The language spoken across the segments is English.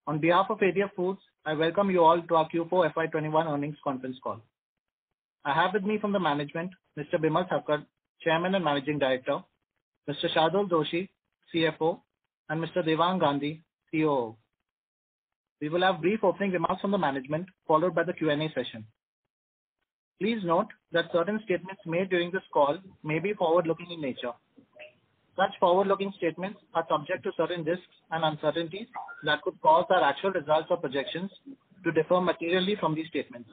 On behalf of ADF Foods, I welcome you all to our Q4 FY21 earnings conference call. I have with me from the management, Mr. Bimal Thakkar, Chairman and Managing Director, Mr. Shardul Doshi, CFO, and Mr. Devang Gandhi, COO. We will have brief opening remarks from the management, followed by the Q&A session. Please note that certain statements made during this call may be forward-looking in nature. Such forward-looking statements are subject to certain risks and uncertainties that could cause our actual results or projections to differ materially from these statements.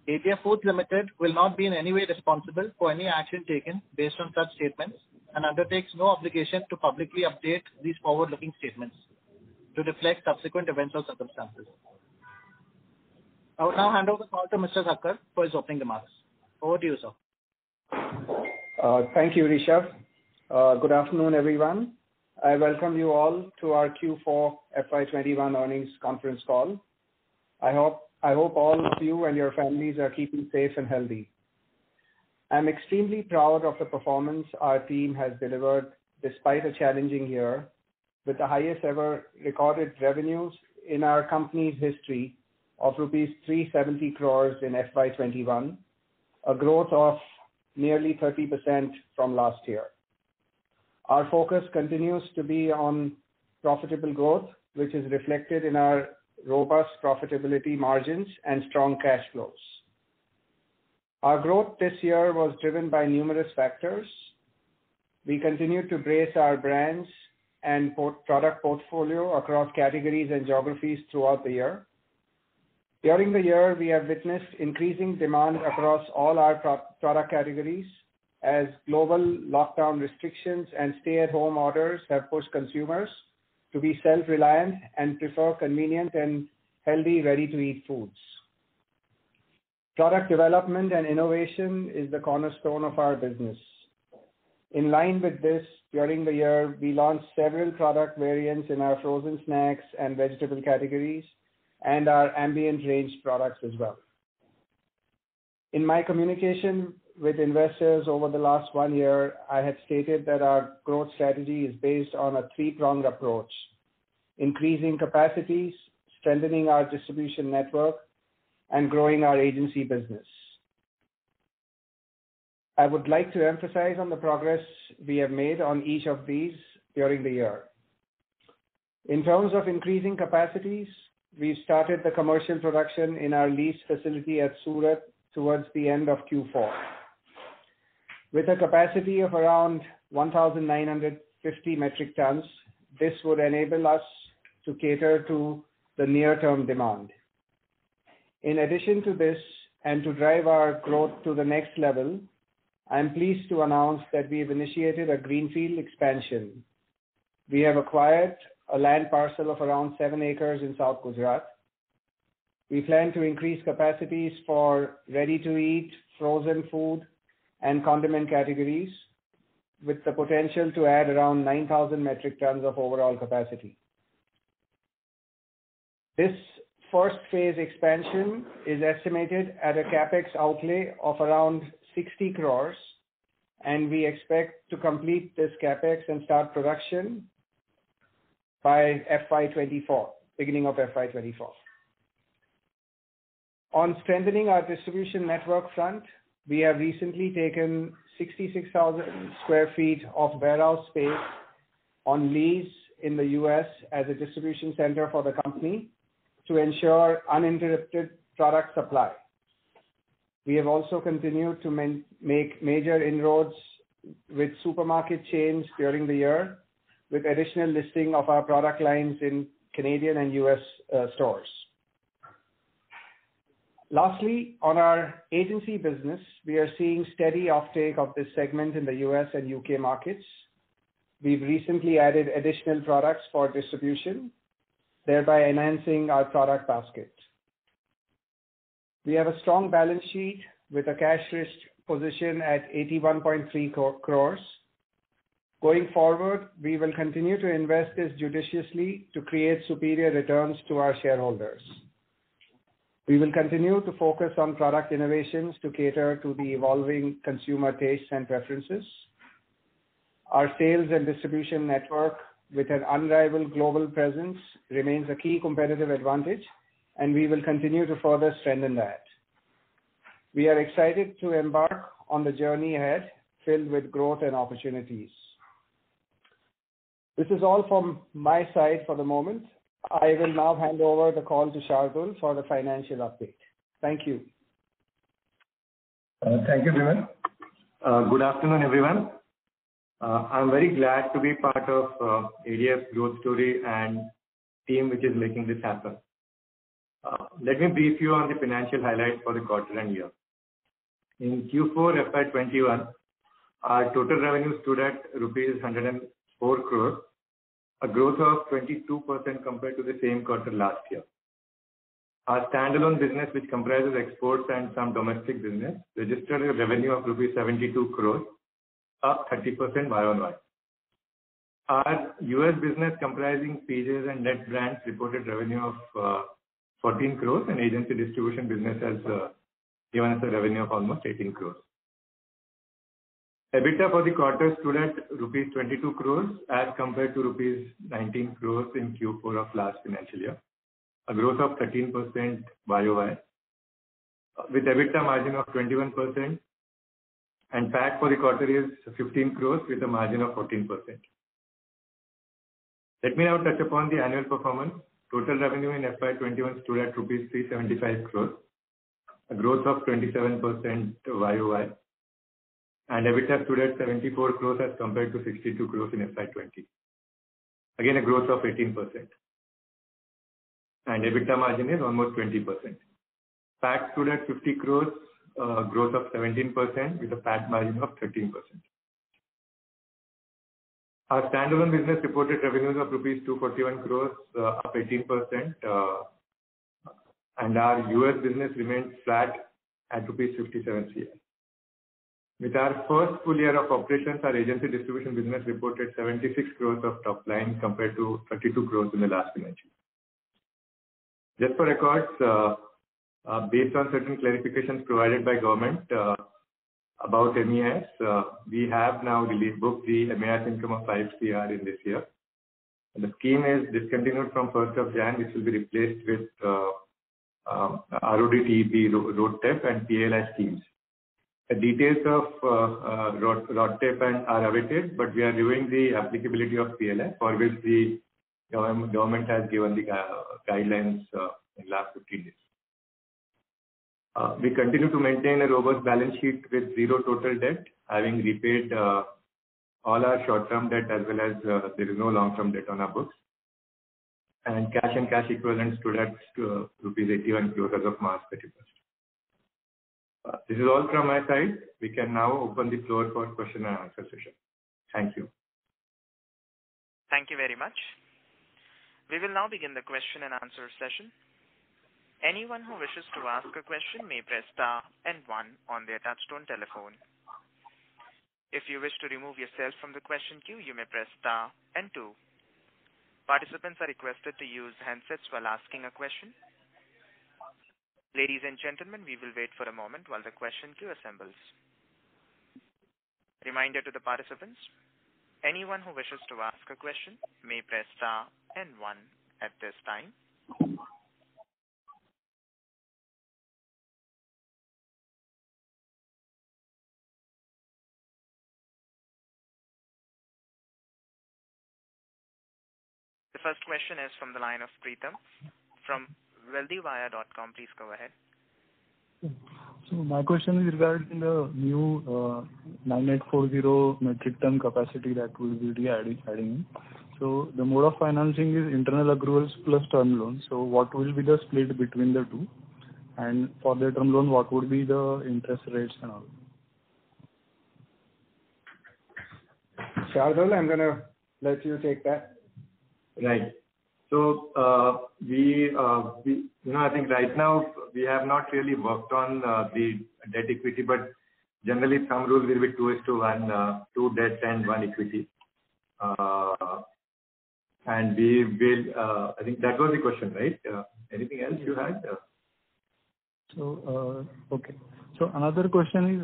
ADF Foods Limited will not be in any way responsible for any action taken based on such statements and undertakes no obligation to publicly update these forward-looking statements to reflect subsequent events or circumstances. I will now hand over the call to Mr. Thakkar for his opening remarks. Over to you, sir. Thank you, Rishabh. Good afternoon, everyone. I welcome you all to our Q4 FY21 earnings conference call. I hope all of you and your families are keeping safe and healthy. I'm extremely proud of the performance our team has delivered despite a challenging year, with the highest ever recorded revenues in our company's history of rupees 370 crores in FY21, a growth of nearly 30% from last year. Our focus continues to be on profitable growth, which is reflected in our robust profitability margins and strong cash flows. Our growth this year was driven by numerous factors. We continued to brace our brands and product portfolio across categories and geographies throughout the year. During the year, we have witnessed increasing demand across all our product categories as global lockdown restrictions and stay-at-home orders have pushed consumers to be self-reliant and prefer convenient and healthy, ready-to-eat foods. Product development and innovation is the cornerstone of our business. In line with this, during the year, we launched several product variants in our frozen snacks and vegetable categories and our ambient range products as well. In my communication with investors over the last 1 year, I had stated that our growth strategy is based on a three-pronged approach: increasing capacities, strengthening our distribution network, and growing our agency business. I would like to emphasize on the progress we have made on each of these during the year. In terms of increasing capacities, we've started the commercial production in our leased facility at Surat towards the end of Q4. With a capacity of around 1,950 metric tons, this would enable us to cater to the near-term demand. In addition to this, and to drive our growth to the next level, I'm pleased to announce that we've initiated a greenfield expansion. We have acquired a land parcel of around 7 acres in South Gujarat. We plan to increase capacities for ready-to-eat, frozen food, and condiment categories, with the potential to add around 9,000 metric tons of overall capacity. This first phase expansion is estimated at a capex outlay of around 60 crores, and we expect to complete this capex and start production by FY24, beginning of FY24. On strengthening our distribution network front, we have recently taken 66,000 square feet of warehouse space on lease in the US as a distribution center for the company to ensure uninterrupted product supply. We have also continued to make major inroads with supermarket chains during the year, with additional listing of our product lines in Canadian and US stores. Lastly, on our agency business, we are seeing steady offtake of this segment in the US and UK markets. We've recently added additional products for distribution, thereby enhancing our product basket. We have a strong balance sheet with a cash-rich position at 81.3 crores. Going forward, we will continue to invest this judiciously to create superior returns to our shareholders. We will continue to focus on product innovations to cater to the evolving consumer tastes and preferences. Our sales and distribution network with an unrivaled global presence remains a key competitive advantage, and we will continue to further strengthen that. We are excited to embark on the journey ahead, filled with growth and opportunities. This is all from my side for the moment. I will now hand over the call to Shardul for the financial update. Thank you. Thank you, Bimal. Good afternoon, everyone. I'm very glad to be part of ADF's growth story and team which is making this happen. Let me brief you on the financial highlights for the quarter and year. In Q4 FY21, our total revenue stood at rupees 104 crores, a growth of 22% compared to the same quarter last year. Our standalone business, which comprises exports and some domestic business, registered a revenue of rupees 72 crores, up 30% YoY. Our US business, comprising PJs and net brands, reported revenue of 14 crores, and agency distribution business has given us a revenue of almost 18 crores. EBITDA for the quarter stood at rupees 22 crores as compared to rupees 19 crores in Q4 of last financial year, a growth of 13% YoY, with EBITDA margin of 21%, and PAT for the quarter is 15 crores with a margin of 14%. Let me now touch upon the annual performance. Total revenue in FY21 stood at rupees 375 crores, a growth of 27% YoY, and EBITDA stood at 74 crores as compared to 62 crores in FY20. Again, a growth of 18%. And EBITDA margin is almost 20%. PAT stood at 50 crores, growth of 17% with a PAT margin of 13%. Our standalone business reported revenues of rupees 241 crores, up 18%, and our US business remained flat at rupees 57 crores. With our first full year of operations, our agency distribution business reported 76 crores of top line compared to 32 crores in the last financial year. Just for records, based on certain clarifications provided by government about MEIS, we have now booked the MEIS income of 5 crore in this year. And the scheme is discontinued from 1st of January, which will be replaced with RODTEP, RoDTEP and PLI schemes. The details of RoDTEP are awaited, but we are reviewing the applicability of PLI, for which the government has given the guidelines in last 15 days. We continue to maintain a robust balance sheet with zero total debt, having repaid all our short-term debt as well as there is no long-term debt on our books. And cash and cash equivalents stood at rupees 81 crores as of March 31st. This is all from my side. We can now open the floor for question and answer session. Thank you. Thank you very much. We will now begin the question and answer session. Anyone who wishes to ask a question may press star and 1 on their touchtone telephone. If you wish to remove yourself from the question queue, you may press star and 2. Participants are requested to use handsets while asking a question. Ladies and gentlemen, we will wait for a moment while the question queue assembles. Reminder to the participants, anyone who wishes to ask a question may press star and 1 at this time. The first question is from the line of Preetham from wealthywire.com. Please go ahead. So my question is regarding the new 9840 metric ton capacity that will be adding in. So the mode of financing is internal accruals plus term loan. So what will be the split between the two? And for the term loan, what would be the interest rates and all? Shardul, I'm going to let you take that. Right. So I think right now we have not really worked on the debt equity, but generally some rules will be 2:1, 2 debt and 1 equity. And we will, I think that was the question, right? Anything else you had? Okay. So another question is,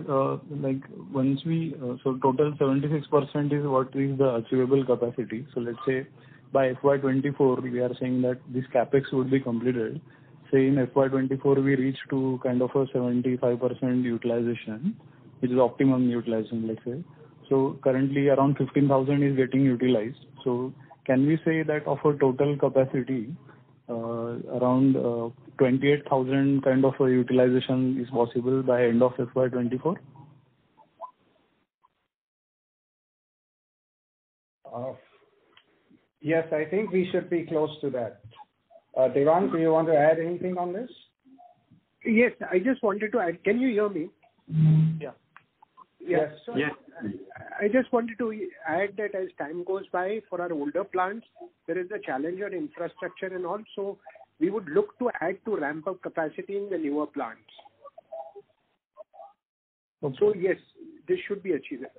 like once we, so total 76% is what is the achievable capacity. So let's say by FY24, we are saying that this capex would be completed. Say in FY24, we reach to kind of a 75% utilization, which is optimum utilization, let's say. So currently around 15,000 is getting utilized. So can we say that of a total capacity, around 28,000 kind of a utilization is possible by end of FY24? Yes, I think we should be close to that. Devang, do you want to add anything on this? Yes, I just wanted to add. Can you hear me? Yeah. Yes. So Yes. I just wanted to add that as time goes by for our older plants, there is a challenge on infrastructure and all. So we would look to add to ramp up capacity in the newer plants. Okay. So yes, this should be achievable.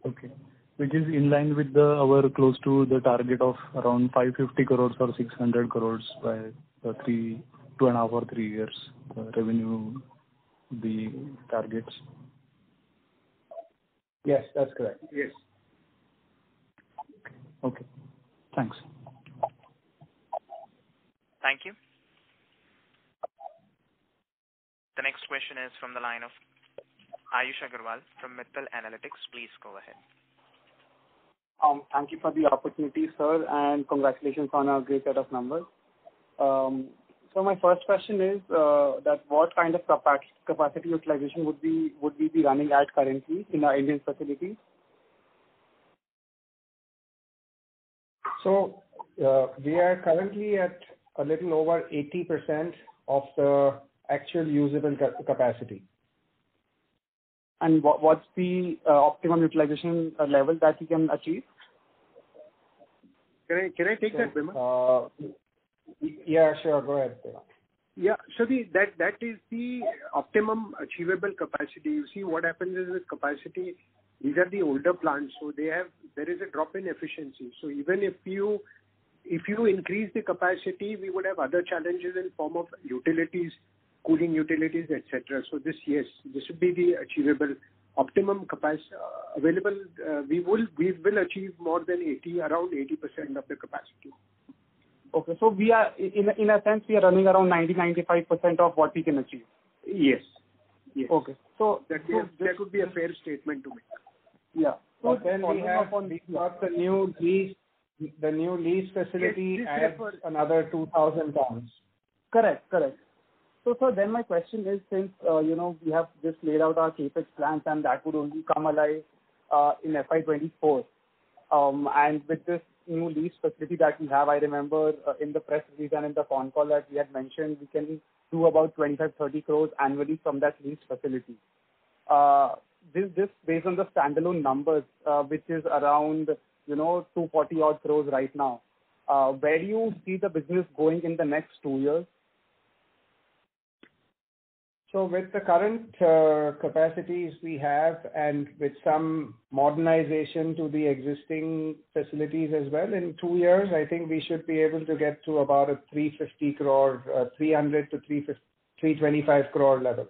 Okay. Which is in line with our close to the target of around 550 crores or 600 crores by 2.5 or 3 years revenue, the targets. Yes, that's correct. Yes. Okay. Thanks. Thank you. The next question is from the line of Ayush Agarwal from Mittal Analytics. Please go ahead. Thank you for the opportunity, sir, and congratulations on a great set of numbers. So my first question is that what kind of capacity utilization would we be running at currently in our Indian facilities? So we are currently at a little over 80% of the actual usable capacity. And what's the optimum utilization level that you can achieve? Can I take that, Bimal? Yeah, sure. Go ahead, Devang. Yeah. So that is the optimum achievable capacity. You see, what happens is with capacity, these are the older plants, so there is a drop in efficiency. So even if you increase the capacity, we would have other challenges in form of utilities, cooling utilities, etc. So this would be the achievable optimum capacity available. We will achieve more than around 80% of the capacity. Okay, so we are in a sense we are running around 90-95% of what we can achieve. Yes. Yes. Okay, so that would be a fair statement to make. Yeah. So then we got the new lease facility adds another 2,000 tons. Correct. So then my question is, since we have just laid out our capex plans and that would only come alive in FY24, and with this new lease facility that we have, I remember in the press release and in the phone call that we had mentioned we can do about 25-30 crores annually from that lease facility. This based on the standalone numbers, which is around 240 odd crores right now. Where do you see the business going in the next 2 years? So with the current capacities we have and with some modernization to the existing facilities as well, in 2 years, I think we should be able to get to about a 350 crore, 300 to 325 crore level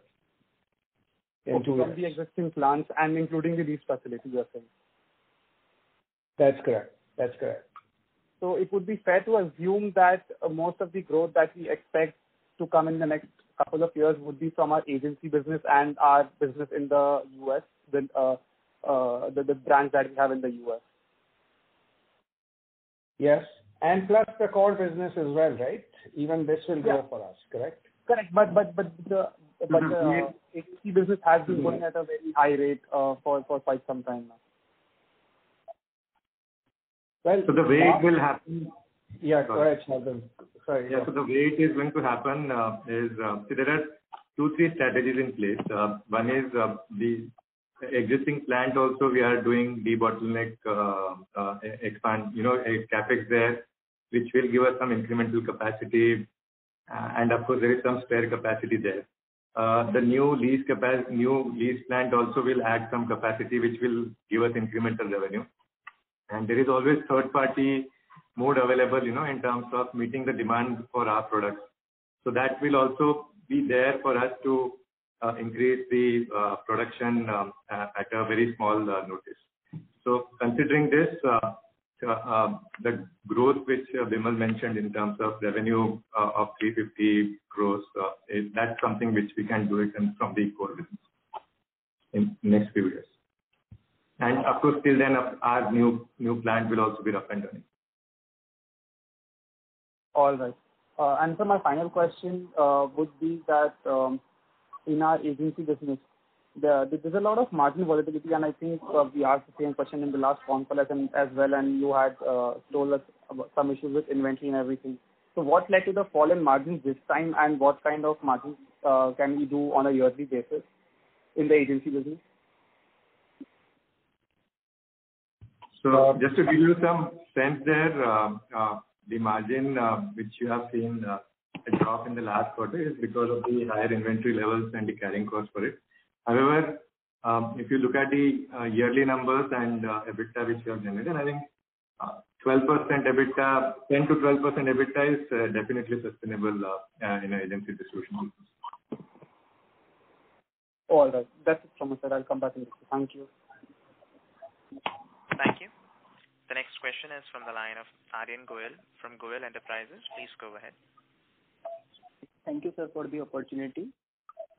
in 2 years. From the existing plants and including the lease facility, you're saying? That's correct. So it would be fair to assume that most of the growth that we expect to come in the next couple of years would be from our agency business and our business in the US, the brands that we have in the US. Yes, and plus the core business as well, right? Even this will grow for us, correct? Correct, but the agency business has been going at a very high rate for quite some time now. Well, so the way it will happen. Yeah, go ahead, Shardul. Sorry. Yeah, so the way it is going to happen is there are 2-3 strategies in place. One is the existing plant also we are doing debottleneck expand, a capex there, which will give us some incremental capacity, and of course there is some spare capacity there. The new lease plant also will add some capacity, which will give us incremental revenue. And there is always third-party mode available, in terms of meeting the demand for our products. So that will also be there for us to increase the production at a very small notice. So considering this, the growth which Bimal mentioned in terms of revenue of 350 crores, that's something which we can do it from the core business in next few years. And of course, till then, our new plant will also be up and running. All right. And so my final question would be that in our agency business, there's a lot of margin volatility, and I think we asked the same question in the last phone call as well, and you had told us about some issues with inventory and everything. So what led to the fall in margins this time, and what kind of margins can we do on a yearly basis in the agency business? So just to give you some sense there, the margin which you have seen a drop in the last quarter is because of the higher inventory levels and the carrying cost for it. However, if you look at the yearly numbers and EBITDA which you have generated, I think 12% EBITDA, 10 to 12% EBITDA is definitely sustainable in an agency distribution business. All right. That's it from my side. I'll come back in. Thank you. Thank you. The next question is from the line of Aryan Goel from Goel Enterprises. Please go ahead. Thank you, sir, for the opportunity.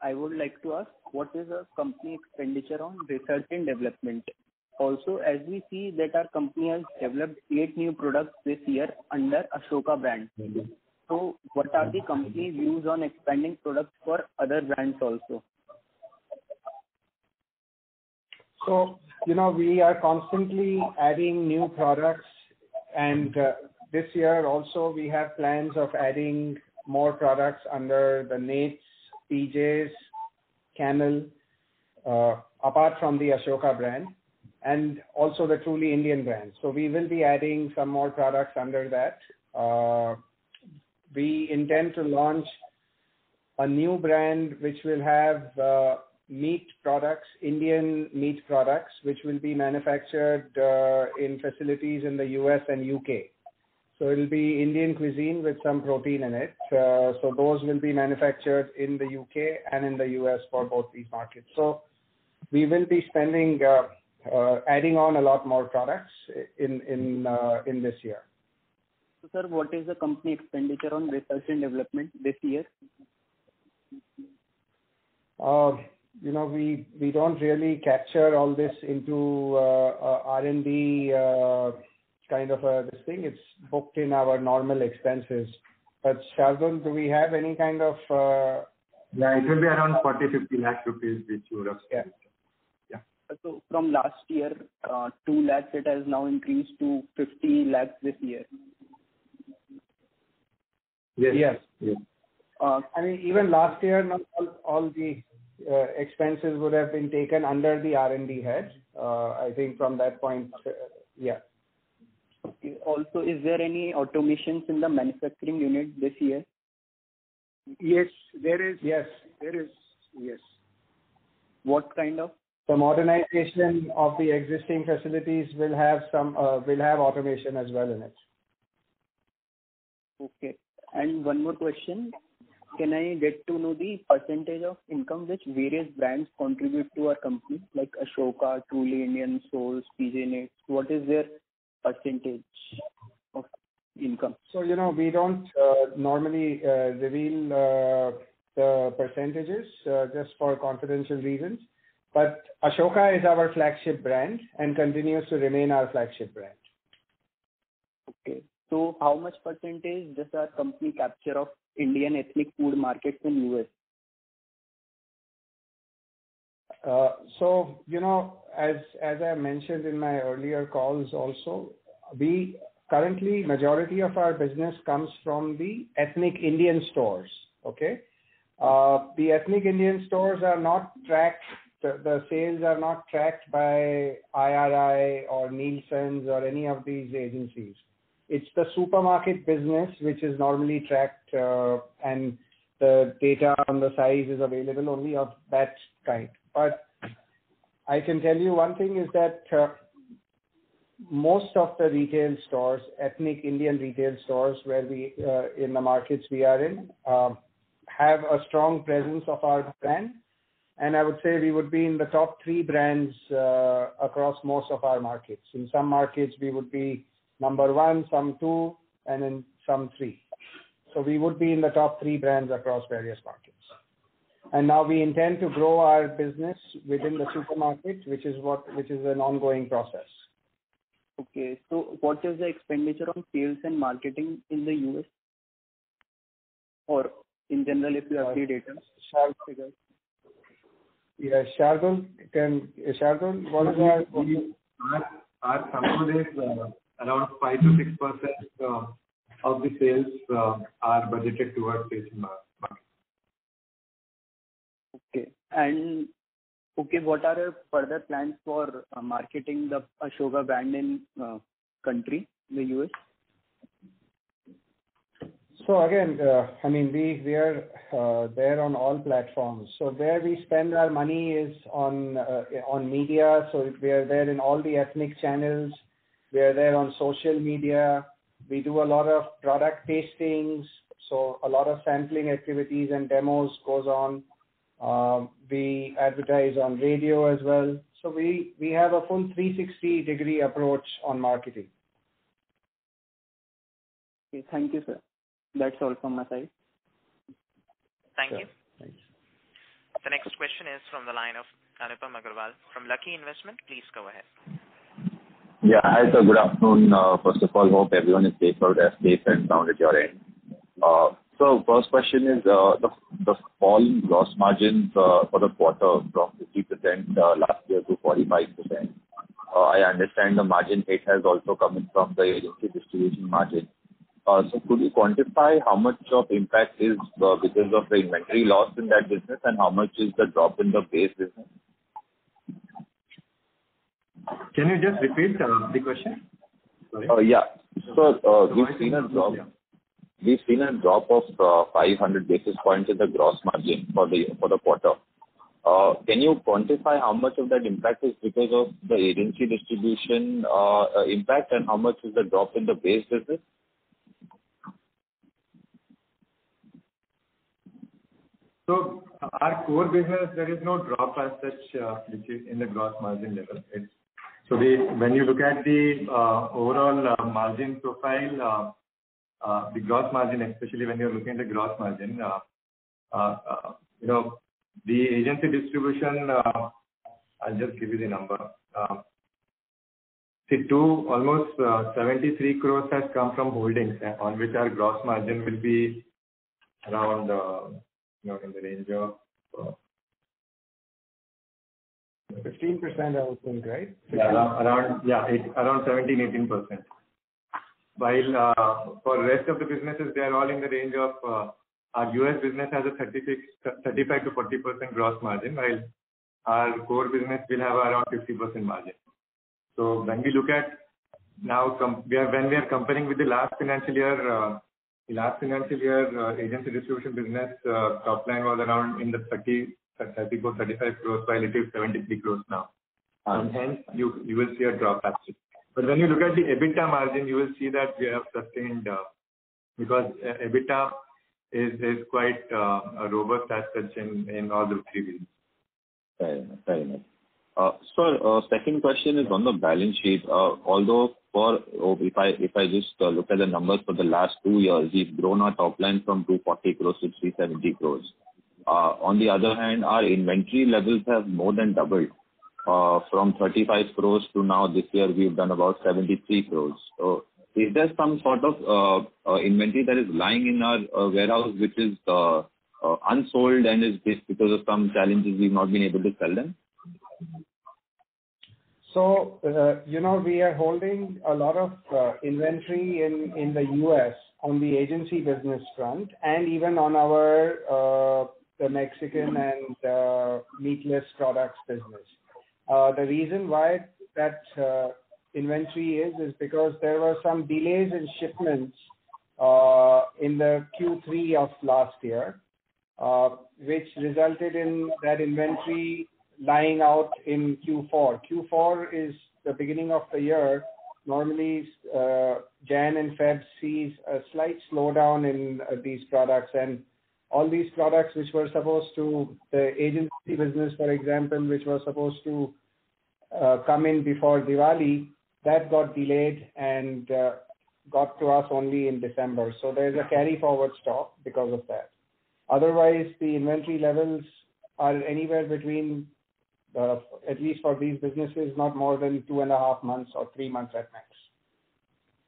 I would like to ask, what is the company expenditure on research and development? Also, as we see that our company has developed 8 new products this year under Ashoka brand. So what are the company's views on expanding products for other brands also? So, we are constantly adding new products, and this year also we have plans of adding more products under the Nates, PJs, Camel, apart from the Ashoka brand, and also the truly Indian brand. So we will be adding some more products under that. We intend to launch a new brand which will have meat products, Indian meat products, which will be manufactured in facilities in the US and UK. So it will be Indian cuisine with some protein in it. So those will be manufactured in the UK and in the US for both these markets. So we will be spending, adding on a lot more products in this year. So, sir, what is the company expenditure on research and development this year? We don't really capture all this into R&D kind of this thing. It's booked in our normal expenses. But Shardul, do we have any kind of? Yeah, it will be around 40-50 lakh rupees which you would have spent. Yeah. So from last year, 2 lakhs, it has now increased to 50 lakhs this year. Yes. I mean, even last year, not all the expenses would have been taken under the R&D head. I think from that point, yeah. Okay. Also, is there any automations in the manufacturing unit this year? Yes, there is. Yes. There is. Yes. What kind of? The modernization of the existing facilities will have automation as well in it. Okay. And one more question. Can I get to know the percentage of income which various brands contribute to our company, like Ashoka, Truly Indian, Souls, PJ Nates? What is their percentage of income? So, we don't normally reveal the percentages just for confidential reasons. But Ashoka is our flagship brand and continues to remain our flagship brand. Okay. So how much percentage does our company capture of Indian ethnic food markets in US? So, as I mentioned in my earlier calls also, we currently, majority of our business comes from the ethnic Indian stores, okay? The ethnic Indian stores are not tracked, the sales are not tracked by IRI or Nielsen's or any of these agencies. It's the supermarket business which is normally tracked and the data on the size is available only of that kind. But I can tell you one thing is that most of the retail stores, ethnic Indian retail stores where we, in the markets we are in, have a strong presence of our brand. And I would say we would be in the top 3 brands across most of our markets. In some markets, we would be number 1, some 2, and in some 3. So we would be in the top 3 brands across various markets. And now we intend to grow our business within the supermarket, which is an ongoing process. Okay. So what is the expenditure on sales and marketing in the US? Or in general, if you have the data? Figures. Yeah, Shardul, what is our company is around 5 to 6% of the sales are budgeted towards sales and marketing. Okay. And what are your further plans for marketing the Ashoka brand in country, the US? So again, we are there on all platforms. So where we spend our money is on media. So we are there in all the ethnic channels. We are there on social media. We do a lot of product tastings. So a lot of sampling activities and demos goes on. We advertise on radio as well. So we have a full 360-degree approach on marketing. Okay, thank you, sir. That's all from my side. Thank you. Thanks. The next question is from the line of Anupam Agarwal from Lucky Investment. Please go ahead. Yeah, hi sir. Good afternoon. First of all, hope everyone is safe and sound at your end. So first question is the fall in gross margins for the quarter from 50% last year to 45%. I understand the margin hit has also come in from the agency distribution margin. So could you quantify how much of impact is because of the inventory loss in that business and how much is the drop in the base business? Can you just repeat the question? Sorry. Yeah. So we've seen a drop of 500 basis points in the gross margin for the quarter. Can you quantify how much of that impact is because of the agency distribution impact and how much is the drop in the base business? So our core business, there is no drop as such which is in the gross margin level. So when you look at the overall margin profile, the gross margin, especially when you're looking at the gross margin, the agency distribution, I'll just give you the number. Almost 73 crores has come from holdings, on which our gross margin will be around, in the range of 15%, I would think, right? Around 17-18%. While for rest of the businesses, they are all in the range of our US business has a 35 to 40% gross margin, while our core business will have around 50% margin. So when we look at now, when we are comparing with the last financial year, agency distribution business top line was around in the 34, 35 crores, while it is 73 crores now. And hence, you will see a drop actually. But when you look at the EBITDA margin, you will see that we have sustained because EBITDA is quite robust as such in all the 3 regions. Fair enough. So second question is on the balance sheet. Although if I just look at the numbers for the last 2 years, we've grown our top line from 240 crores to 370 crores. On the other hand, our inventory levels have more than doubled. From 35 crores to now this year we've done about 73 crores. So is there some sort of inventory that is lying in our warehouse which is unsold and is because of some challenges we've not been able to sell them? So, we are holding a lot of inventory in the US on the agency business front and even on our the Mexican and meatless products business. The reason why that inventory is because there were some delays in shipments in the Q3 of last year, which resulted in that inventory lying out in Q4. Q4 is the beginning of the year. Normally, Jan and Feb sees a slight slowdown in these products, and all these products which were supposed to, the agency business, for example, which was supposed to come in before Diwali, that got delayed and got to us only in December. So there's a carry forward stock because of that. Otherwise, the inventory levels are anywhere between, at least for these businesses, not more than 2.5 months or 3 months at max.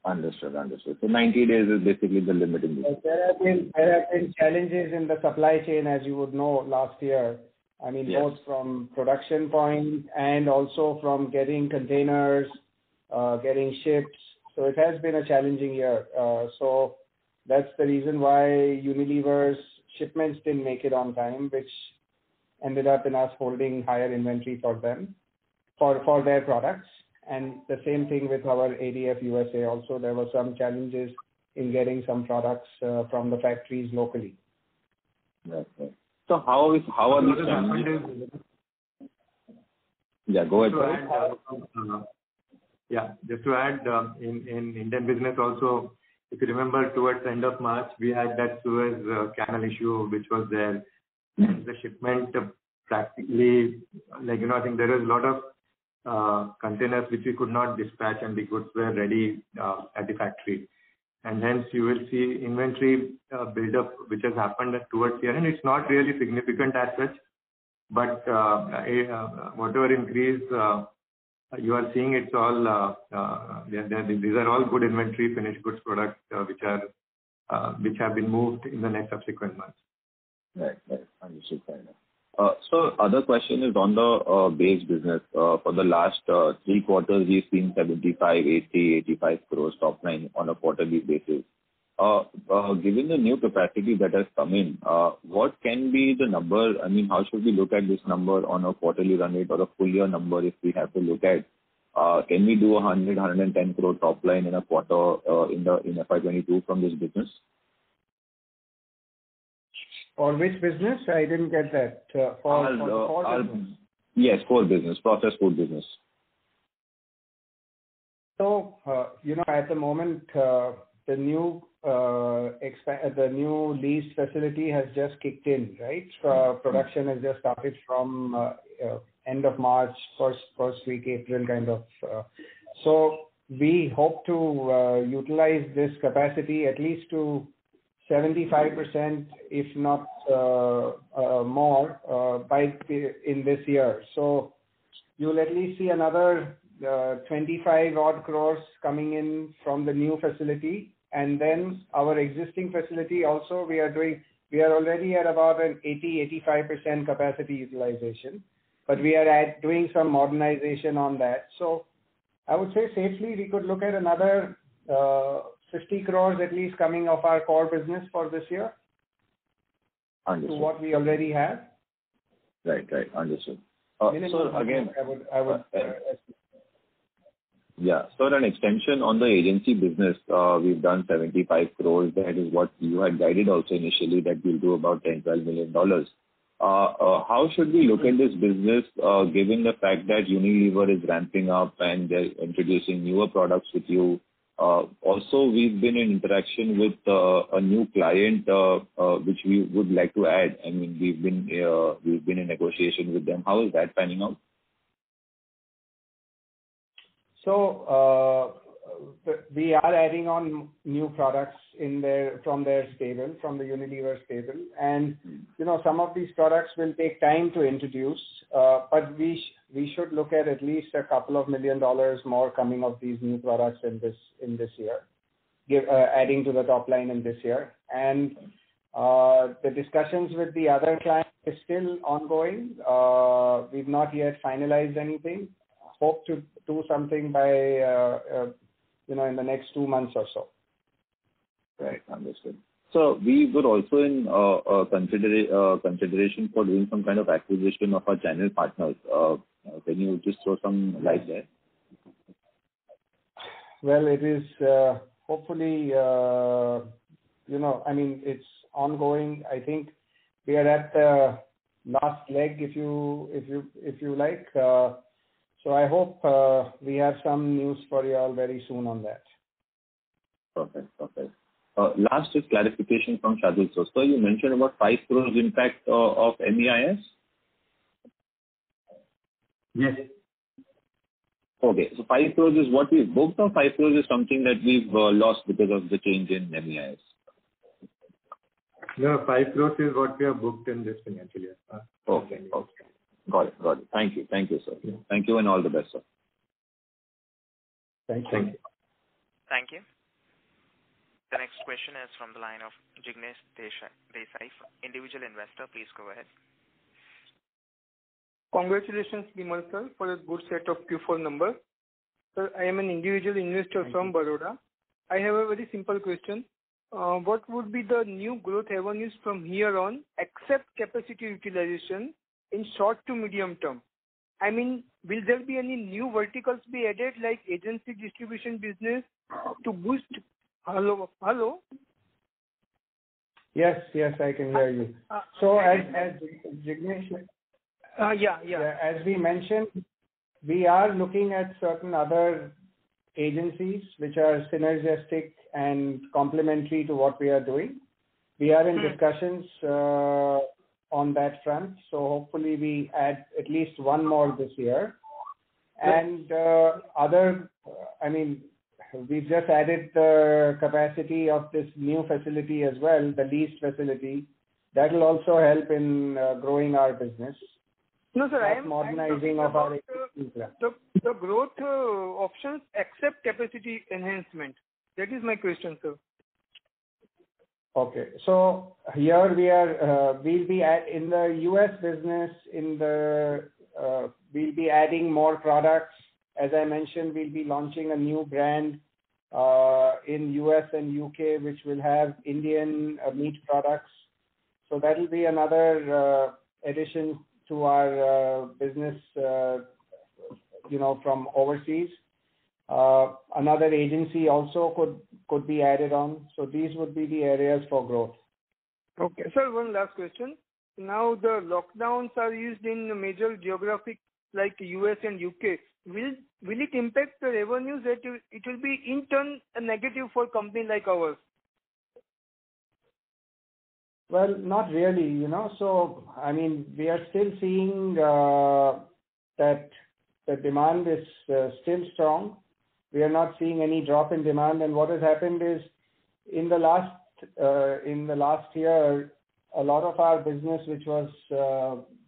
Understood. So 90 days is basically the limiting. There have been challenges in the supply chain, as you would know, last year. I mean, both from production point and also from getting containers, getting ships. So it has been a challenging year. So that's the reason why Unilever's shipments didn't make it on time, which ended up in us holding higher inventory for them, for their products. And the same thing with our ADF USA also. There were some challenges in getting some products from the factories locally. Right. So how are these challenges? Yeah, go ahead. Just to add, in Indian business also, if you remember, towards the end of March, we had that Suez Canal issue, which was there. And the shipment practically, I think there was a lot of containers which we could not dispatch, and the goods were ready at the factory. And hence you will see inventory build-up which has happened towards the end. It's not really significant as such, but whatever increase you are seeing, it's all these are all good inventory, finished goods products which have been moved in the next subsequent months. Right. Understood. Fair enough. So other question is on the base business. For the last 3 quarters, we've seen 75, 80, 85 crores top line on a quarterly basis. Given the new capacity that has come in, what can be the number? I mean, how should we look at this number on a quarterly run rate or a full year number if we have to look at? Can we do 100, 110 crore top line in a quarter in FY22 from this business? For which business? I didn't get that. For the core business? Yes, core business, processed food business. So, at the moment, the new leased facility has just kicked in, right? Production has just started from end of March, first week April kind of. So we hope to utilize this capacity at least to 75%, if not more, in this year. So you'll at least see another 25 odd crores coming in from the new facility, and then our existing facility also we are already at about an 80-85% capacity utilization, but we are doing some modernization on that. So I would say safely we could look at another 50 crores at least coming off our core business for this year. Understood. To what we already have. Right. Understood. So again, I would yeah. So an extension on the agency business, we've done 75 crores. That is what you had guided also initially, that we'll do about $10-12 million. How should we look at this business, given the fact that Unilever is ramping up and they're introducing newer products with you? Also, we've been in interaction with a new client which we would like to add. I mean, we've been in negotiation with them. How is that panning out? So we are adding on new products from their stable, from the Unilever stable, and some of these products will take time to introduce, but we should look at least a couple of $1 million more coming of these new products in this year, adding to the top line in this year. And the discussions with the other clients is still ongoing. We've not yet finalized anything. Hope to do something by in the next 2 months or so. Right, understood. So we were also in consideration for doing some kind of acquisition of our channel partners. Can you just throw some light there? Well, it is hopefully it's ongoing. I think we are at the last leg, if you like. So I hope we have some news for you all very soon on that. Perfect. Last is clarification from Shardul. So you mentioned about 5 crores impact of MEIS? Yes. Okay. So 5 crores is what we've booked, or 5 crores is something that we've lost because of the change in MEIS? No, 5 crores is what we have booked in this financial year. Okay. Got it. Thank you, sir. Yeah. Thank you and all the best, sir. Thank you. Thank you. The next question is from the line of Jignesh Desai, individual investor. Please go ahead. Congratulations, Bimal sir, for a good set of Q4 numbers. Sir, I am an individual investor from Baroda. I have a very simple question. What would be the new growth avenues from here on, except capacity utilization, in short to medium term? I mean, will there be any new verticals be added, like agency distribution business, to boost? Hello? Yes, I can hear you. So as Jignesh, as we mentioned, we are looking at certain other agencies which are synergistic and complementary to what we are doing. We are in discussions on that front, so hopefully we add at least one more this year. And we've just added the capacity of this new facility as well, the leased facility. That will also help in growing our business. No, sir, I am modernizing of our existing plant. The growth options except capacity enhancement. That is my question, sir. Okay, so here we are. We'll be in the US business. We'll be adding more products. As I mentioned, we'll be launching a new brand in US and UK, which will have Indian meat products. So that will be another addition to our business, from overseas. Another agency also could be added on. So these would be the areas for growth. Okay, sir. One last question. Now the lockdowns are used in major geographic like US and UK. Will it impact the revenues? That it will be in turn a negative for a company like ours? Well, not really, So, we are still seeing that the demand is still strong. We are not seeing any drop in demand. And what has happened is, in the last year, a lot of our business, which was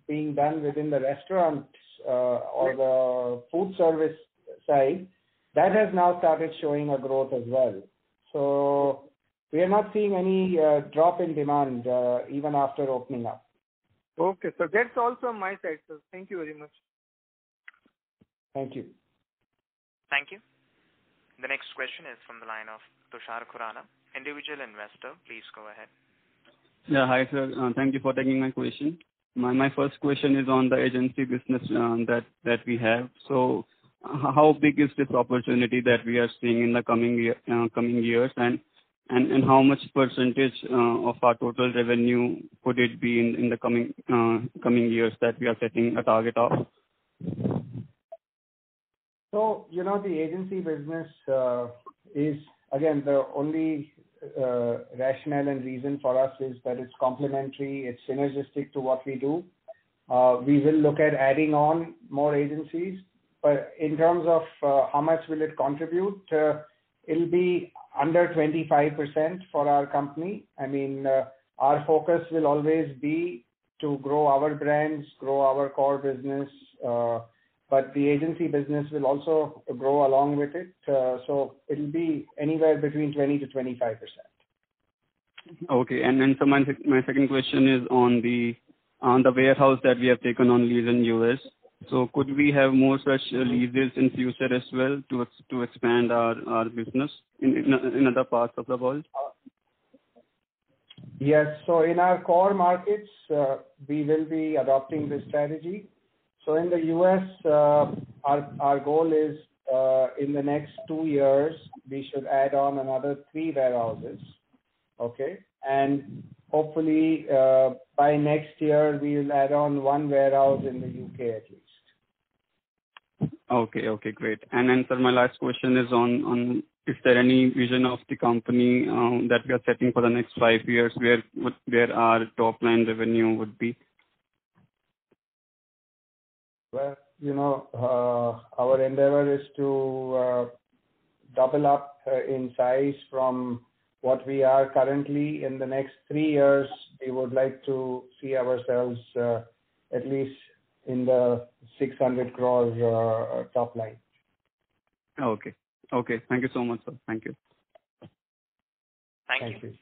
being done within the restaurants or the food service side, that has now started showing a growth as well. So we are not seeing any drop in demand even after opening up. Okay, so that's all from my side, sir. Thank you very much. Thank you. Thank you. The next question is from the line of Tushar Khurana, individual investor. Please go ahead. Yeah, hi sir. Thank you for taking my question. My first question is on the agency business that we have. So, how big is this opportunity that we are seeing in the coming years, and how much percentage of our total revenue could it be in the coming years that we are setting a target of? So, the agency business is, again, the only rationale and reason for us is that it's complementary, it's synergistic to what we do. We will look at adding on more agencies, but in terms of how much will it contribute, it'll be under 25% for our company. Our focus will always be to grow our brands, grow our core business, but the agency business will also grow along with it. So it'll be anywhere between 20 to 25%. Okay, and then so my second question is on the warehouse that we have taken on lease in US. So could we have more such leases in future as well to expand our business in other parts of the world? Yes. So in our core markets, we will be adopting this strategy. So in the US, our goal is in the next 2 years, we should add on another 3 warehouses. Okay. And hopefully by next year, we will add on 1 warehouse in the UK at least. Okay, great. And then, sir, my last question is on is there any vision of the company that we are setting for the next 5 years where our top line revenue would be? Well, our endeavor is to double up in size from what we are currently. In the next 3 years, we would like to see ourselves at least in the 600 crore top line. Okay. Thank you so much, sir. Thank you. Thank you.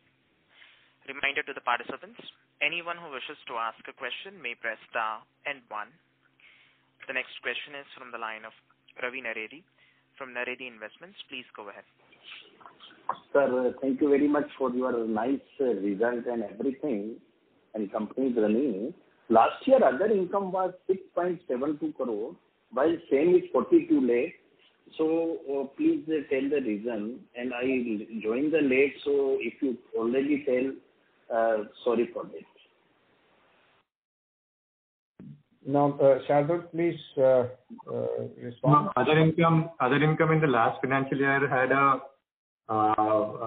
Reminder to the participants, anyone who wishes to ask a question may press star and 1. The next question is from the line of Ravi Naredi from Naredi Investments. Please go ahead. Sir, thank you very much for your nice result and everything, and company is running. Last year, other income was 6.72 crore, while same is 42 lakh. So please tell the reason. And I joined the late, so if you already tell, sorry for that. No, Shardul, please respond. No, other income in the last financial year had a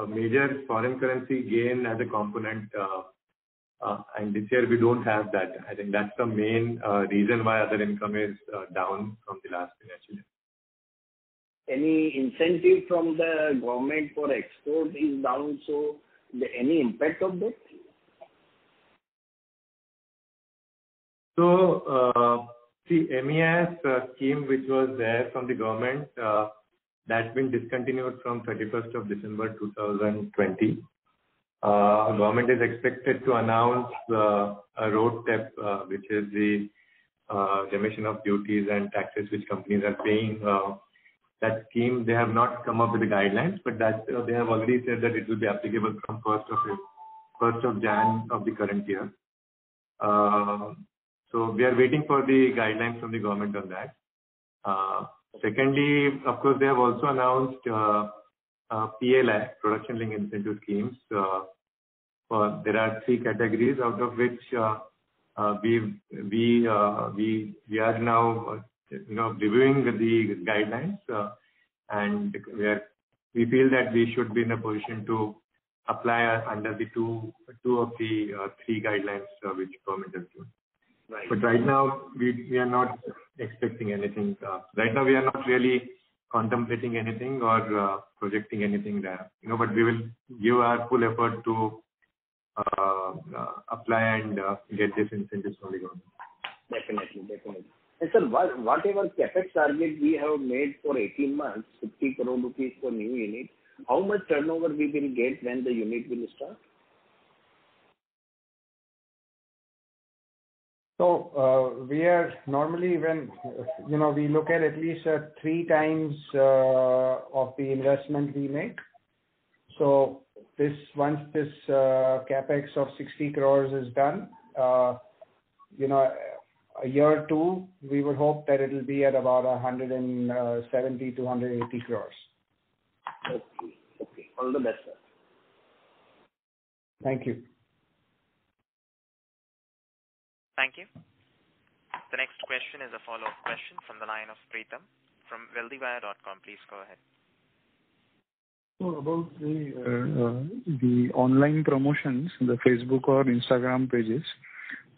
major foreign currency gain as a component, and this year we don't have that. I think that's the main reason why other income is down from the last financial year. Any incentive from the government for export is down, so any impact of that? So, the MEIS scheme which was there from the government, that's been discontinued from 31st of December 2020. Government is expected to announce a road step, which is the remission of duties and taxes which companies are paying. That scheme, they have not come up with the guidelines, but that they have already said that it will be applicable from 1st of Jan of the current year. So we are waiting for the guidelines from the government on that. Secondly, of course, they have also announced PLI, Production Linked Incentive Schemes. There are 3 categories, out of which we are now reviewing the guidelines, and we feel that we should be in a position to apply under the two of the 3 guidelines which government has given. Right. But right now we are not expecting anything. Right now we are not really contemplating anything or projecting anything there. But we will give our full effort to apply and get this incentives from the government. Definitely. And sir, whatever capex target we have made for 18 months, 50 crore rupees for new unit, how much turnover we will get when the unit will start? So we are normally, when we look at least 3 times of the investment we make. So once this capex of 60 crores is done, a year or 2, we would hope that it will be at about 170 to 180 crores. Okay. All the best, sir. Thank you. Thank you. The next question is a follow-up question from the line of Preetham from wealthywire.com. Please go ahead. So about the online promotions, the Facebook or Instagram pages.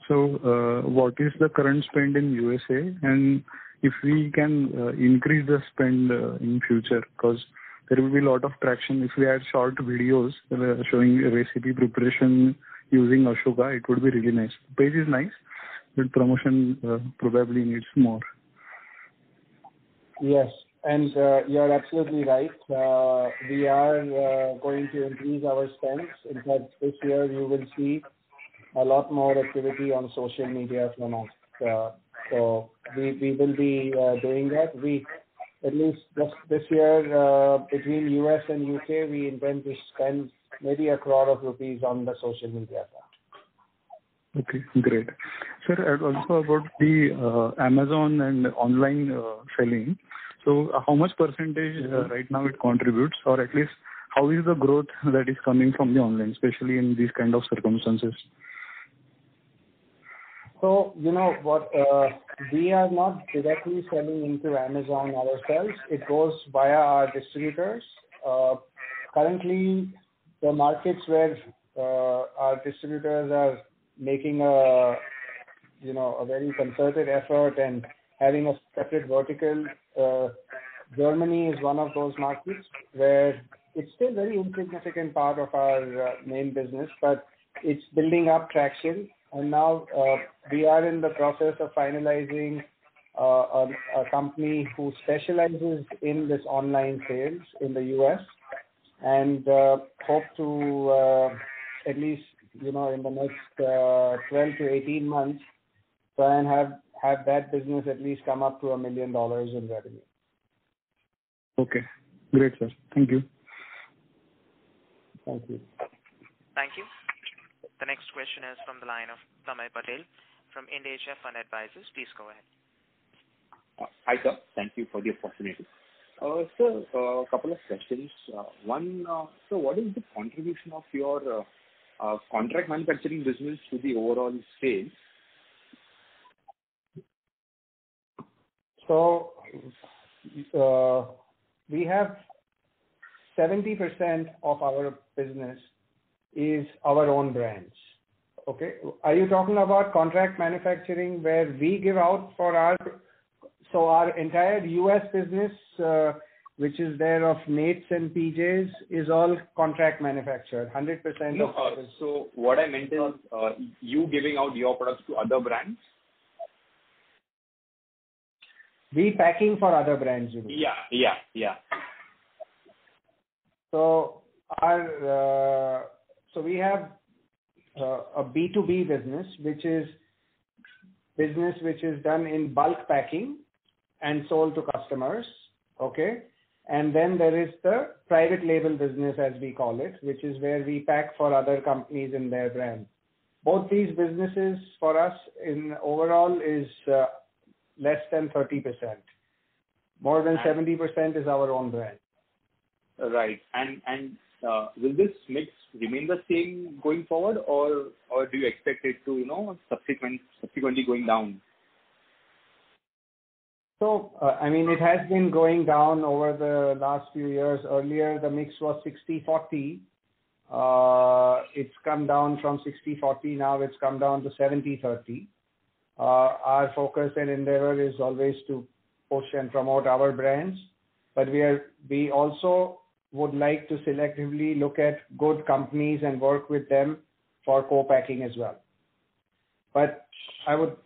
So what is the current spend in USA, and if we can increase the spend in future, because there will be a lot of traction if we add short videos showing recipe preparation using Ashoka, it would be really nice. The page is nice, but promotion probably needs more. Yes, and you're absolutely right. We are going to increase our spends. In fact, this year you will see a lot more activity on social media from us. So we will be doing that. At least this year, between US and UK, we intend to spend maybe 1 crore of rupees on the social media front. Okay, great. Sir, also about the Amazon and online selling. So how much percentage right now it contributes, or at least how is the growth that is coming from the online, especially in these kind of circumstances? So, what, we are not directly selling into Amazon ourselves. It goes via our distributors. currently the markets where our distributors are making a very concerted effort and having a separate vertical. Germany is one of those markets where it's still very insignificant part of our main business, but it's building up traction. And now we are in the process of finalizing a company who specializes in this online sales in the US, and hope to at least in the next 12 to 18 months try and have that business at least come up to $1 million in revenue. Okay, great, sir. Thank you. Thank you. Thank you. The next question is from the line of Samay Patel from IndAsia Fund Advisors. Please go ahead. Hi, sir. Thank you for the opportunity. Sir, a couple of questions. One, so what is the contribution of your contract manufacturing business to the overall sales? So, we have 70% of our business is our own brands. Okay. Are you talking about contract manufacturing where we give out for our entire US business, which is there of mates and PJs, is all contract manufactured, 100%. No, so what I meant is you giving out your products to other brands? We packing for other brands, you mean? Yeah. So we have a B2B business, which is done in bulk packing and sold to customers. Okay. And then there is the private label business, as we call it, which is where we pack for other companies in their brand. Both these businesses for us in overall is less than 30%. More than 70% is our own brand. Right. And will this mix remain the same going forward, or do you expect it to subsequently going down? So it has been going down over the last few years. Earlier the mix was 60-40. It's come down from 60-40. Now it's come down to 70-30. Our focus and endeavor is always to push and promote our brands, but we also would like to selectively look at good companies and work with them for co-packing as well. But I would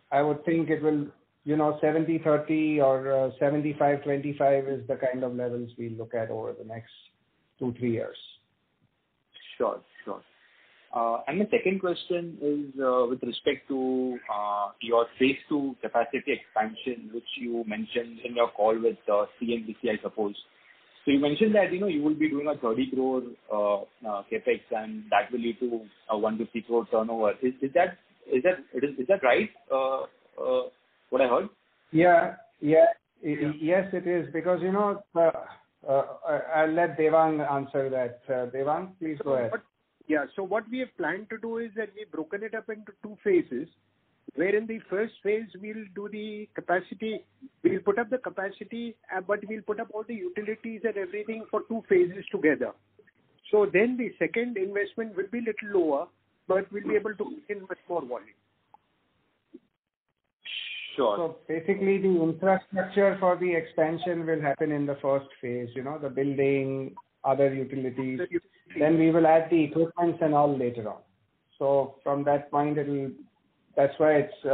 think it will 70-30 or 75-25 is the kind of levels we look at over the next 2-3 years. Sure. And the second question is with respect to your phase 2 capacity expansion, which you mentioned in your call with CNBC, I suppose. So you mentioned that you will be doing a 30 crore capex, and that will lead to a 150 crore turnover. Is that right? What I heard? Yeah. Yes, it is, because I'll let Devang answer that. Devang, please go ahead. So what we have planned to do is that we've broken it up into 2 phases, where in the first phase we'll do the capacity, we'll put up the capacity, but we'll put up all the utilities and everything for 2 phases together. So then the second investment will be little lower, but we'll be able to put in much more volume. Sure. So basically the infrastructure for the expansion will happen in the first phase, the building, other utilities. Then we will add the equipment and all later on. So from that point, that's why it's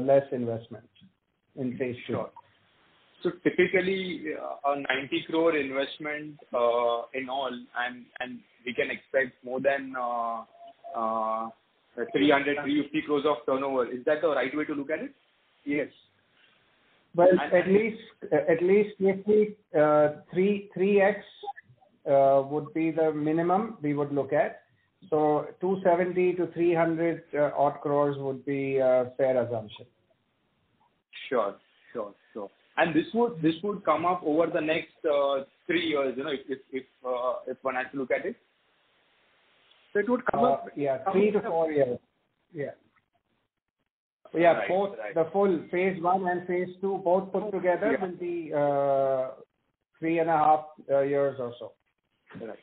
less investment in phase 2. Sure. So typically a 90 crore investment in all, and we can expect more than 350 crores of turnover. Is that the right way to look at it? Yes. Well, at least maybe 3x would be the minimum we would look at. So 270 to 300 odd crores would be a fair assumption. Sure. And this would come up over the next 3 years, if one has to look at it. So it would come up. 3 to 4 years. Yeah. Right, both right. The full phase 1 and phase 2 both put together will be 3.5 years or so. Right.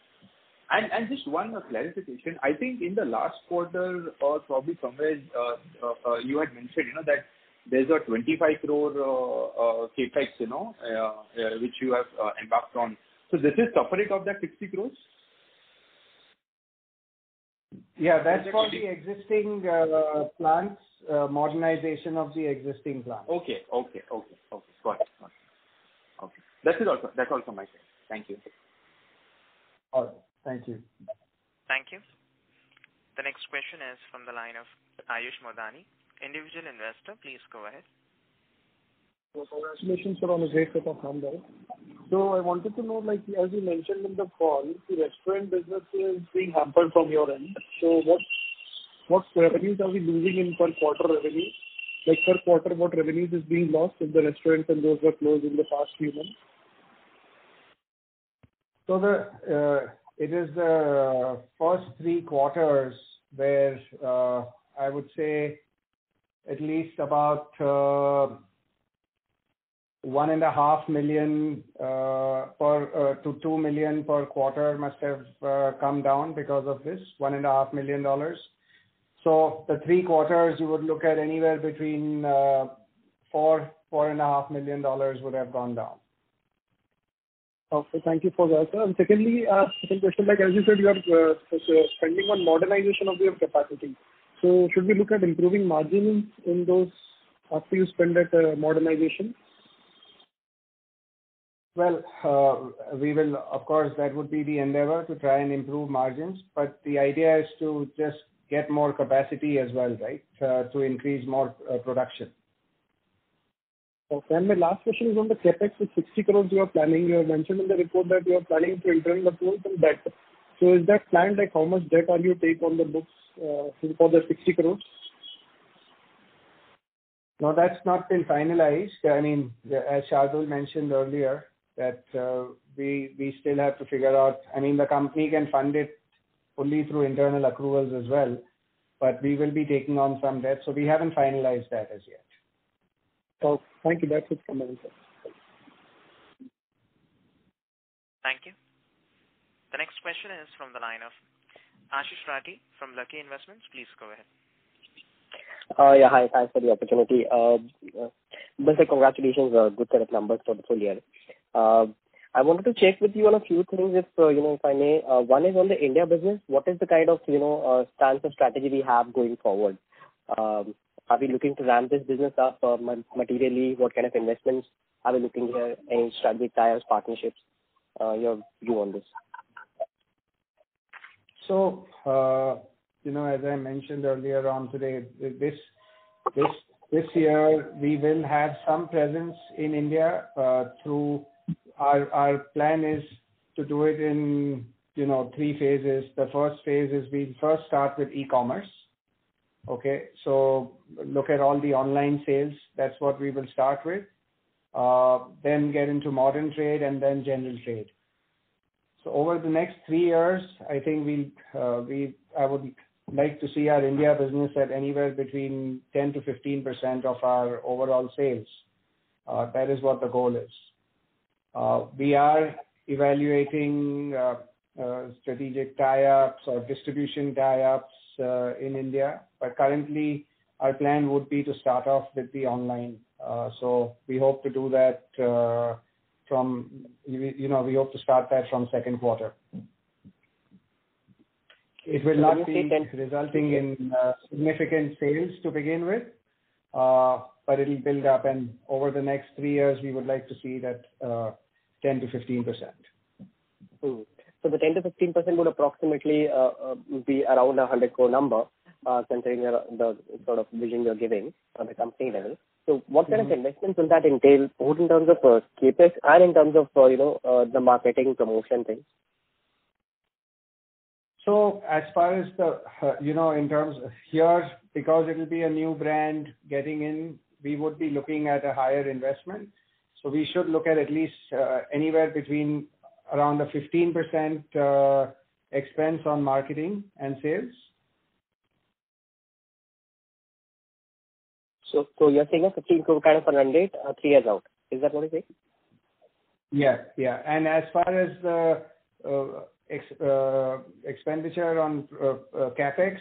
And just one clarification. I think in the last quarter or probably somewhere you had mentioned, that there's a 25 crore capex, which you have embarked on. So this is separate of that 60 crores? Yeah, that's for the existing plants, modernization of the existing plants. Okay. Got it. Okay. That's all from my side. Thank you. All right. Thank you. Thank you. The next question is from the line of Ayush Modani, individual investor. Please go ahead. So congratulations on a great set of numbers. So I wanted to know, as you mentioned in the call, the restaurant business is being hampered from your end. So what revenues are we losing in per quarter revenue? Per quarter, what revenues is being lost if the restaurants and those were closed in the past few months? So it is the first 3 quarters where I would say at least about 1.5 million to 2 million per quarter must have come down because of this $1.5 million. So the 3 quarters you would look at anywhere between $4.5 million would have gone down. Okay, thank you for that, sir. And secondly, second question, as you said, you are spending on modernization of your capacity. So should we look at improving margins in those after you spend that modernization? Well, we will, of course, that would be the endeavor to try and improve margins, but the idea is to just get more capacity as well, right, to increase more production. Okay, and my last question is on the capex with 60 crores you are planning. You have mentioned in the report that you are planning to internal accruals and debt. So is that planned, how much debt are you take on the books for the 60 crores? No, that's not been finalized. I mean, as Shardul mentioned earlier, that we still have to figure out. I mean, the company can fund it fully through internal accruals as well, but we will be taking on some debt. So we haven't finalized that as yet. Oh, thank you. That's it from my side. Thank you. The next question is from the line of Ashish Rathi from Lucky Investments. Please go ahead. Yeah, hi. Thanks for the opportunity. Mr. Congratulations, good set of numbers for the full year. I wanted to check with you on a few things, if I may. One is on the India business. What is the kind of stance or strategy we have going forward? Are we looking to ramp this business up materially? What kind of investments are we looking here? Any strategic ties, partnerships? Your view on this? So, as I mentioned earlier on today, this year we will have some presence in India through our plan is to do it in 3 phases. The first phase is we first start with e-commerce. Okay, so look at all the online sales. That's what we will start with. Then get into modern trade and then general trade. So over the next 3 years, I think I would like to see our India business at anywhere between 10 to 15% of our overall sales. That is what the goal is. We are evaluating strategic tie-ups or distribution tie-ups in India, but currently our plan would be to start off with the online. So we hope to do that we hope to start that from second quarter. It will not be resulting in significant sales to begin with, but it will build up, and over the next 3 years, we would like to see that 10 to 15%. So the 10 to 15% would approximately be around 100 crore number, considering the sort of vision you're giving on the company level. So what kind of investments will that entail, both in terms of capex and in terms of the marketing promotion things? So as far as in terms of here, because it will be a new brand getting in, we would be looking at a higher investment. So we should look at least anywhere between around a 15% expense on marketing and sales. So you're saying a 15 crore kind of a run rate 3 years out. Is that what you're saying? Yeah. And as far as the expenditure on capex,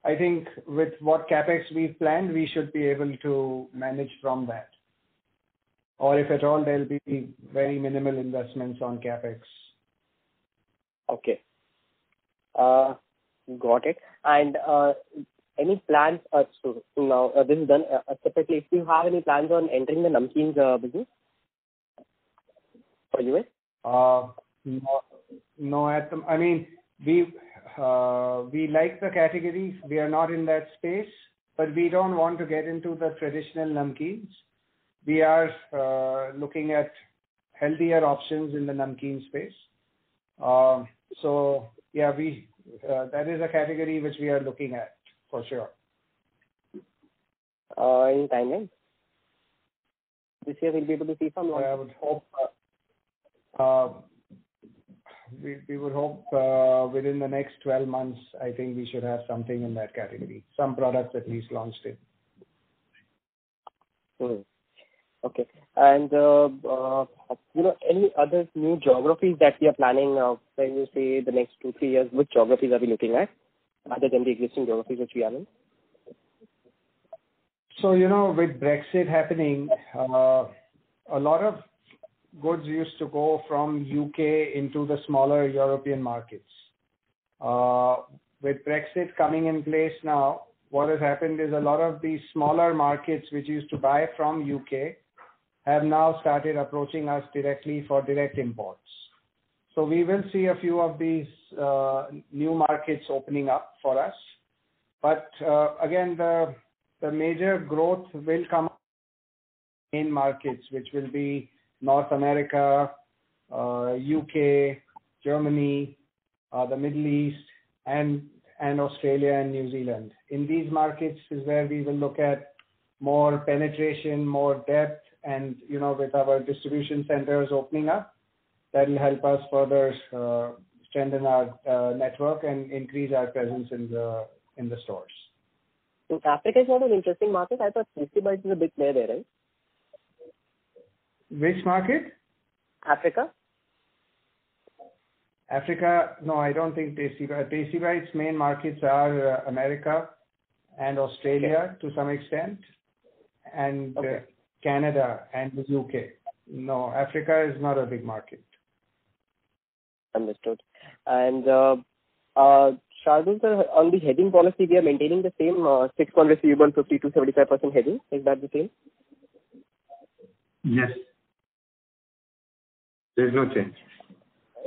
I think with what capex we've planned, we should be able to manage from that. Or if at all, there'll be very minimal investments on capex. Okay. Got it. And any plans, so now this is done separately, if you have any plans on entering the namkeens business for US? No, I mean, we like the category. We are not in that space, but we don't want to get into the traditional namkeens. We are looking at healthier options in the namkeen space. So yeah, that is a category which we are looking at for sure. Any timeline? This year we'll be able to see some launch? I would hope we would hope within the next 12 months, I think we should have something in that category. Some products at least launched it. Okay. And, any other new geographies that we are planning when you say the next 2-3 years, which geographies are we looking at other than the existing geographies which we are in? So, with Brexit happening, a lot of goods used to go from UK into the smaller European markets. With Brexit coming in place now, what has happened is a lot of these smaller markets which used to buy from UK have now started approaching us directly for direct imports. So we will see a few of these new markets opening up for us. But again, the major growth will come in markets, which will be North America, UK, Germany, the Middle East, and Australia and New Zealand. In these markets is where we will look at more penetration, more depth, and with our distribution centers opening up, that will help us further strengthen our network and increase our presence in the stores. So Africa is not an interesting market. I thought Tasty Bites is a big player there, right? Which market? Africa. Africa, no, I don't think Tasty Bites' main markets are America and Australia to some extent, and Canada and the UK. No, Africa is not a big market. Understood. And Shardul sir, on the hedging policy, we are maintaining the same 6 month receivable, 50 to 75% hedging. Is that the same? Yes. There's no change.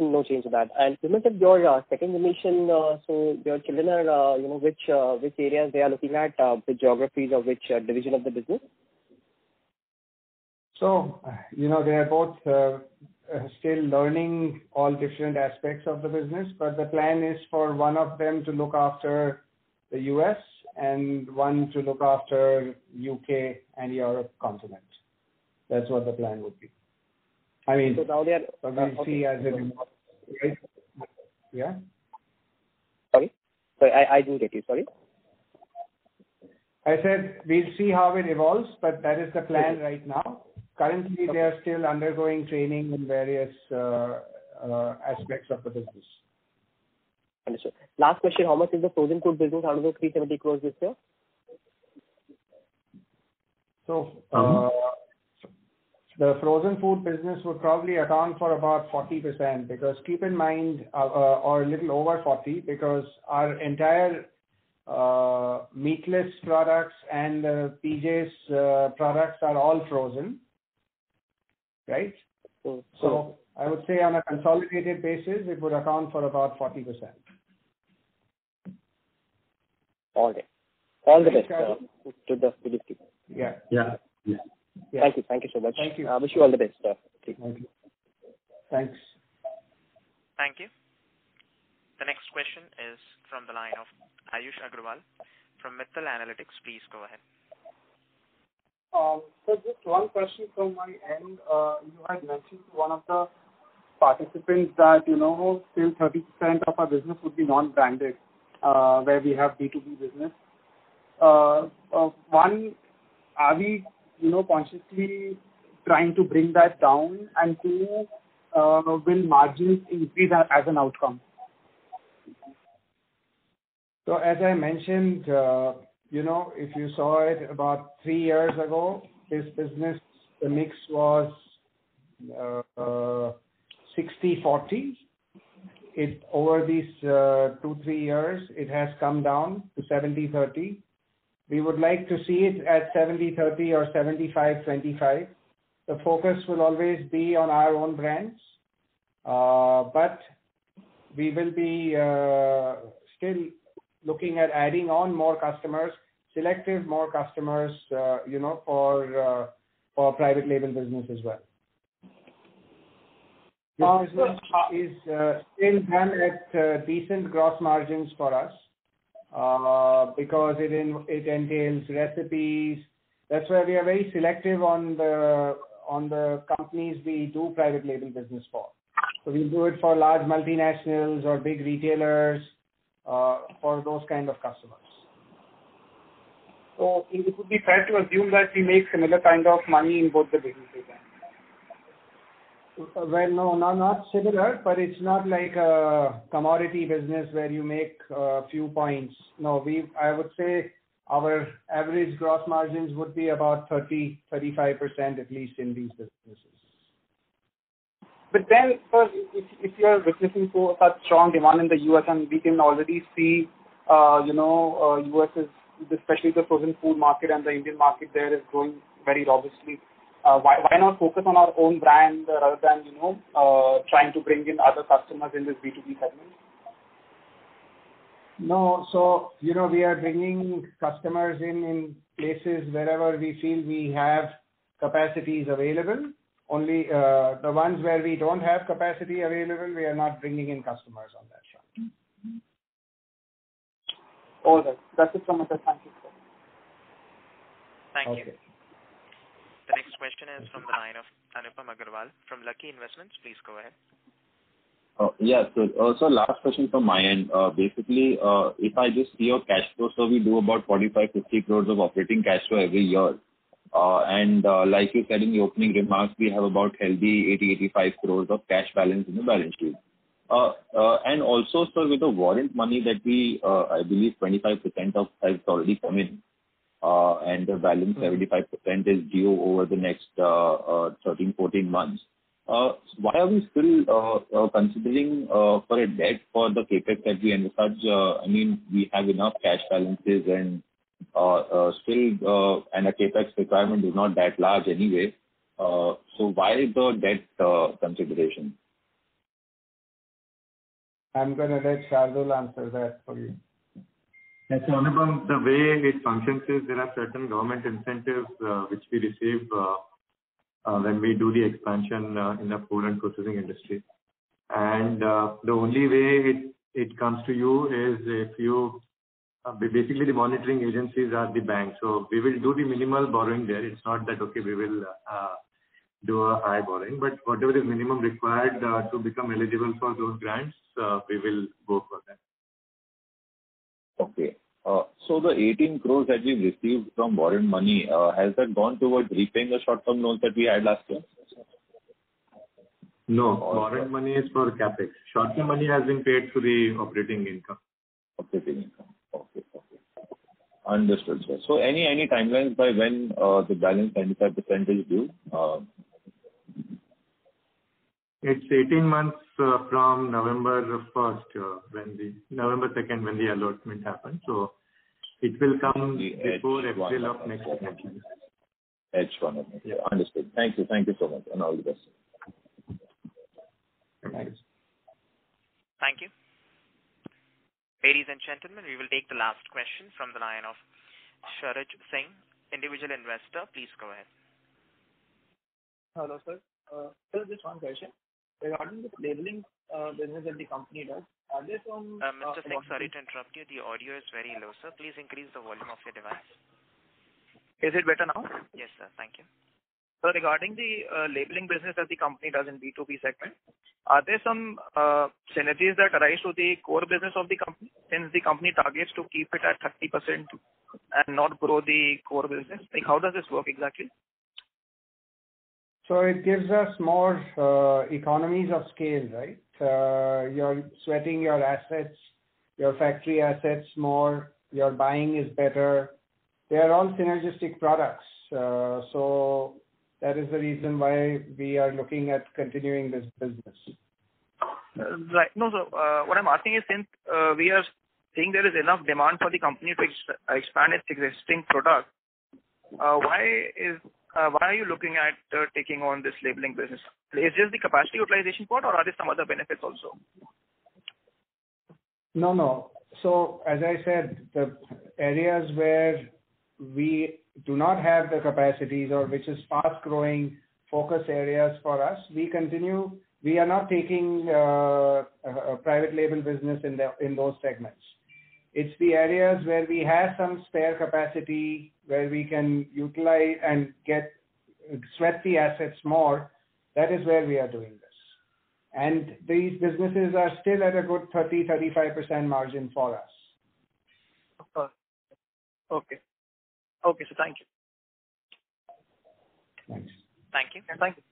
No change to that. And you mentioned your second generation, so your children are, which areas they are looking at, which geographies or which division of the business? So, they are both still learning all different aspects of the business, but the plan is for one of them to look after the US and one to look after UK and Europe continent. That's what the plan would be. I mean, so now they are, we'll see as it evolves. Right? Yeah? Sorry, I didn't get you. Sorry. I said we'll see how it evolves, but that is the plan right now. Currently, they are still undergoing training in various aspects of the business. Understood. Last question, how much is the frozen food business out of the 370 crores this year? So, the frozen food business would probably account for about 40%, because keep in mind, or a little over 40, because our entire meatless products and PJ's products are all frozen, right? So I would say on a consolidated basis, it would account for about 40%. All right. All the best to the team. Yeah. Thank you so much. Thank you. I wish you all the best. Thank you. Thanks. Thank you. The next question is from the line of Ayush Agrawal from Mittal Analytics. Please go ahead. So just one question from my end. You had mentioned to one of the participants that, still 30% of our business would be non-branded, where we have B2B business. One, are we, consciously trying to bring that down? And two, will margins increase as an outcome? So as I mentioned, if you saw it about 3 years ago, this business, the mix was 60-40. Over these 2-3 years, it has come down to 70-30. We would like to see it at 70-30 or 75-25. The focus will always be on our own brands, but we will be still looking at adding on more customers, selective more customers, for private label business as well. This business is still done at decent gross margins for us because it entails recipes. That's why we are very selective on the companies we do private label business for. So we do it for large multinationals or big retailers, for those kind of customers. So it would be fair to assume that we make similar kind of money in both the businesses then? Well, no, not similar, but it's not like a commodity business where you make a few points. No, I would say our average gross margins would be about 30-35% at least in these businesses. But then, sir, if you are witnessing such strong demand in the US, and we can already see, US is, especially the frozen food market and the Indian market there, is growing very robustly. Why not focus on our own brand rather than, trying to bring in other customers in this B2B segment? No, so, we are bringing customers in places wherever we feel we have capacities available. Only the ones where we don't have capacity available, we are not bringing in customers on that front. All right. That's it from my side. Thank you, sir. Thank you. The next question is from the line of Anupam Agarwal from Lucky Investments. Please go ahead. Yeah, so last question from my end. Basically, if I just see your cash flow, so we do about 45-50 crores of operating cash flow every year. And like you said in the opening remarks, we have about healthy 80-85 crores of cash balance in the balance sheet. And also, sir, with the warrant money that we, I believe 25% of has already come in, and the balance 75% is due over the next 13-14 months. Why are we still considering for a debt for the capex that we envisage? I mean, we have enough cash balances and still, and a capex requirement is not that large anyway. So why the debt consideration? I'm going to let Shardul answer that for you. Yes, so Anupam, the way it functions is there are certain government incentives which we receive when we do the expansion in the food and processing industry. And the only way it comes to you is if you, basically the monitoring agencies are the bank. So we will do the minimal borrowing there. It's not that, okay, we will do a high borrowing, but whatever is minimum required to become eligible for those grants, we will go for that. Okay. So the 18 crores that we've received from borrowed money, has that gone towards repaying the short-term loans that we had last year? No, borrowed money is for capex. Short-term money has been paid through the operating income. Operating income. Okay. Understood, sir. So any timelines by when the balance 95% is due? It's 18 months from November 1st, November 2nd, when the allotment happens. So it will come before April of next year. H1 of next year. Understood. Thank you so much, and all the best. Thanks. Thank you. Ladies and gentlemen, we will take the last question from the line of Sharaj Singh, individual investor. Please go ahead. Hello, sir. Sir, just one question. Regarding the labeling business that the company does, are there some... Mr. Singh, sorry to interrupt you. The audio is very low, sir. Please increase the volume of your device. Is it better now? Yes, sir. Thank you. So regarding the labeling business that the company does in B2B segment, are there some synergies that arise to the core business of the company, since the company targets to keep it at 30% and not grow the core business? Like, how does this work exactly? So it gives us more economies of scale, right? You're sweating your assets, your factory assets more, your buying is better. They are all synergistic products. So that is the reason why we are looking at continuing this business. Right. No, so what I'm asking is, since we are seeing there is enough demand for the company to expand its existing product, why are you looking at taking on this labeling business? Is just the capacity utilization part, or are there some other benefits also? No. So as I said, the areas where we do not have the capacities or which is fast growing focus areas for us, we continue. We are not taking a private label business in those segments. It's the areas where we have some spare capacity, where we can utilize and sweat the assets more. That is where we are doing this. And these businesses are still at a good 30-35% margin for us. Okay. Okay, so thank you. Thanks. Thank you. Thank you.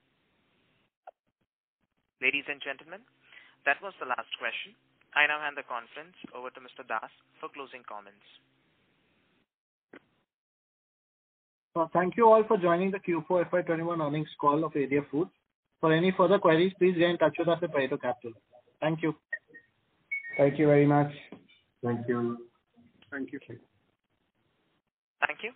Ladies and gentlemen, that was the last question. I now hand the conference over to Mr. Das for closing comments. Thank you all for joining the Q4 FY21 earnings call of ADF Foods. For any further queries, please get in touch with us at Pareto Capital. Thank you. Thank you very much. Thank you. Thank you. Thank you.